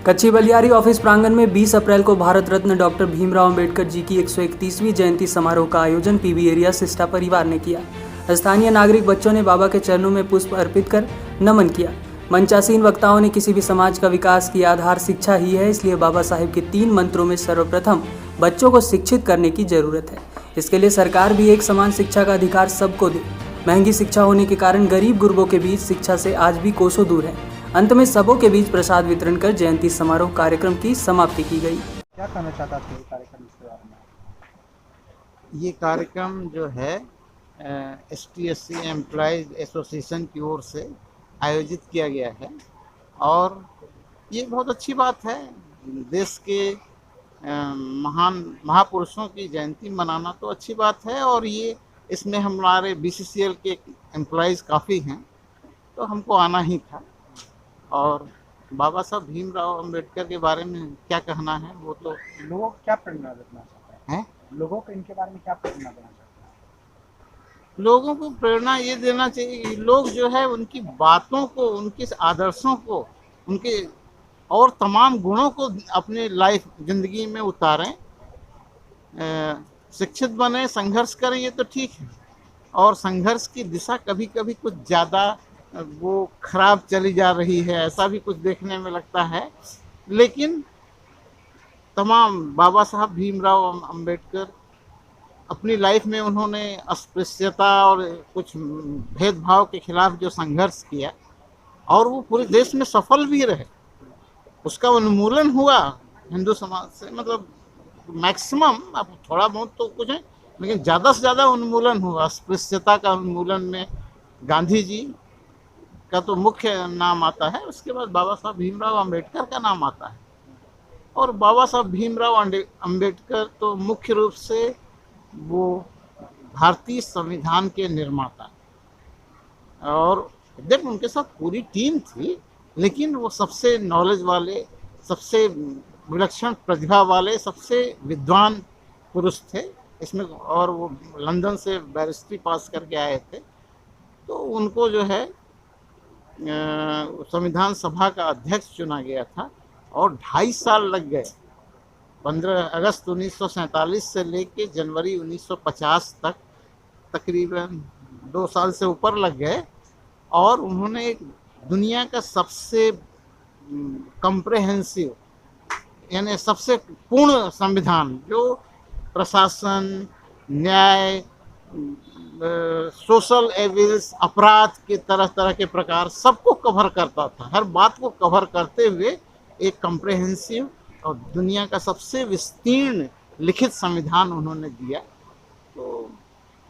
कच्ची बलियारी ऑफिस प्रांगण में 20 अप्रैल को भारत रत्न डॉक्टर भीमराव अंबेडकर जी की 131वीं जयंती समारोह का आयोजन पीबी एरिया सिस्टा परिवार ने किया। स्थानीय नागरिक बच्चों ने बाबा के चरणों में पुष्प अर्पित कर नमन किया। मंचासीन वक्ताओं ने किसी भी समाज का विकास की आधार शिक्षा ही है, इसलिए बाबा साहेब के 3 मंत्रों में सर्वप्रथम बच्चों को शिक्षित करने की जरूरत है। इसके लिए सरकार भी एक समान शिक्षा का अधिकार सबको दे। महंगी शिक्षा होने के कारण गरीब गुरबों के बीच शिक्षा से आज भी कोसों दूर है। अंत में सबों के बीच प्रसाद वितरण कर जयंती समारोह कार्यक्रम की समाप्ति की गई। क्या कहना चाहता था ये कार्यक्रम के बारे में? ये कार्यक्रम जो है STSC एम्प्लॉयज़ एसोसिएशन की ओर से आयोजित किया गया है और ये बहुत अच्छी बात है। देश के महान महापुरुषों की जयंती मनाना तो अच्छी बात है और ये इसमें हमारे BCCL के एम्प्लॉयज़ काफ़ी हैं, तो हमको आना ही था। और बाबा साहब भीमराव अंबेडकर के बारे में क्या कहना है, वो तो लोगों को क्या प्रेरणा देना चाहते हैं। लोगों को इनके बारे में क्या प्रेरणा देना चाहते हैं? लोगों को प्रेरणा ये देना चाहिए कि लोग जो है उनकी बातों को, उनके आदर्शों को, उनके और तमाम गुणों को अपने लाइफ ज़िंदगी में उतारें। शिक्षित बने, संघर्ष करें, ये तो ठीक है। और संघर्ष की दिशा कभी कभी कुछ ज़्यादा वो खराब चली जा रही है, ऐसा भी कुछ देखने में लगता है। लेकिन तमाम बाबा साहब भीमराव अंबेडकर अपनी लाइफ में उन्होंने अस्पृश्यता और कुछ भेदभाव के खिलाफ जो संघर्ष किया और वो पूरे देश में सफल भी रहे, उसका उन्मूलन हुआ हिंदू समाज से। मतलब मैक्सिमम, अब थोड़ा बहुत तो कुछ है, लेकिन ज़्यादा से ज़्यादा उन्मूलन हुआ। अस्पृश्यता का उन्मूलन में गांधी जी का तो मुख्य नाम आता है, उसके बाद बाबा साहब भीमराव अंबेडकर का नाम आता है। और बाबा साहब भीमराव अंबेडकर तो मुख्य रूप से वो भारतीय संविधान के निर्माता, और जब उनके साथ पूरी टीम थी, लेकिन वो सबसे नॉलेज वाले, सबसे विलक्षण प्रतिभा वाले, सबसे विद्वान पुरुष थे इसमें। और वो लंदन से बैरिस्ट्री पास करके आए थे, तो उनको जो है संविधान सभा का अध्यक्ष चुना गया था और 2.5 साल लग गए। 15 अगस्त 1947 से लेके जनवरी 1950 तक तकरीबन 2 साल से ऊपर लग गए। और उन्होंने एक दुनिया का सबसे कम्प्रेहेंसिव, यानी सबसे पूर्ण संविधान, जो प्रशासन, न्याय, सोशल एविल्स, अपराध के तरह तरह के प्रकार सबको कवर करता था। हर बात को कवर करते हुए एक कम्प्रेहेंसिव और दुनिया का सबसे विस्तीर्ण लिखित संविधान उन्होंने दिया। तो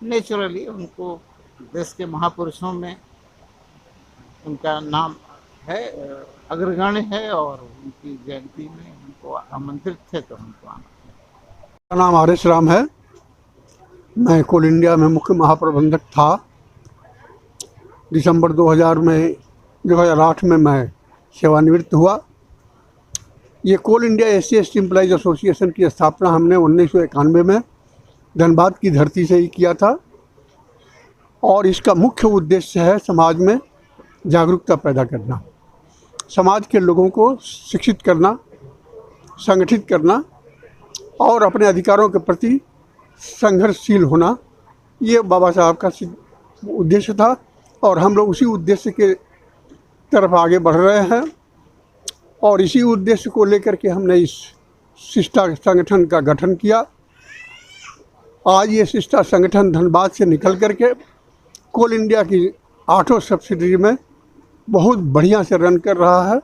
नेचुरली उनको देश के महापुरुषों में उनका नाम है, अग्रगण्य है, और उनकी जयंती में उनको आमंत्रित थे तो उनको आना। मेरा नाम RS राम है। मैं कोल इंडिया में मुख्य महाप्रबंधक था। दिसंबर 2008 में मैं सेवानिवृत्त हुआ। ये कोल इंडिया SC/ST एम्प्लॉयज़ एसोसिएशन की स्थापना हमने 1991 में धनबाद की धरती से ही किया था और इसका मुख्य उद्देश्य है समाज में जागरूकता पैदा करना, समाज के लोगों को शिक्षित करना, संगठित करना और अपने अधिकारों के प्रति संघर्षशील होना। ये बाबा साहब का उद्देश्य था और हम लोग उसी उद्देश्य के तरफ आगे बढ़ रहे हैं। और इसी उद्देश्य को लेकर के हमने इस सिस्टा संगठन का गठन किया। आज ये सिस्टा संगठन धनबाद से निकल करके कोल इंडिया की 8 सब्सिडरी में बहुत बढ़िया से रन कर रहा है।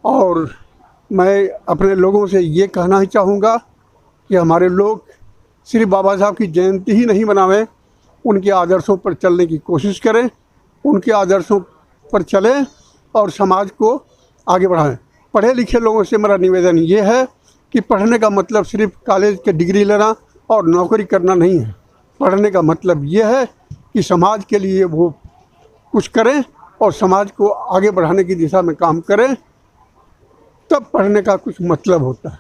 और मैं अपने लोगों से ये कहना ही चाहूँगा कि हमारे लोग सिर्फ बाबा साहब की जयंती ही नहीं मनावें, उनके आदर्शों पर चलने की कोशिश करें, उनके आदर्शों पर चलें और समाज को आगे बढ़ाएं। पढ़े लिखे लोगों से मेरा निवेदन ये है कि पढ़ने का मतलब सिर्फ कॉलेज के डिग्री लेना और नौकरी करना नहीं है। पढ़ने का मतलब ये है कि समाज के लिए वो कुछ करें और समाज को आगे बढ़ाने की दिशा में काम करें, तब पढ़ने का कुछ मतलब होता है।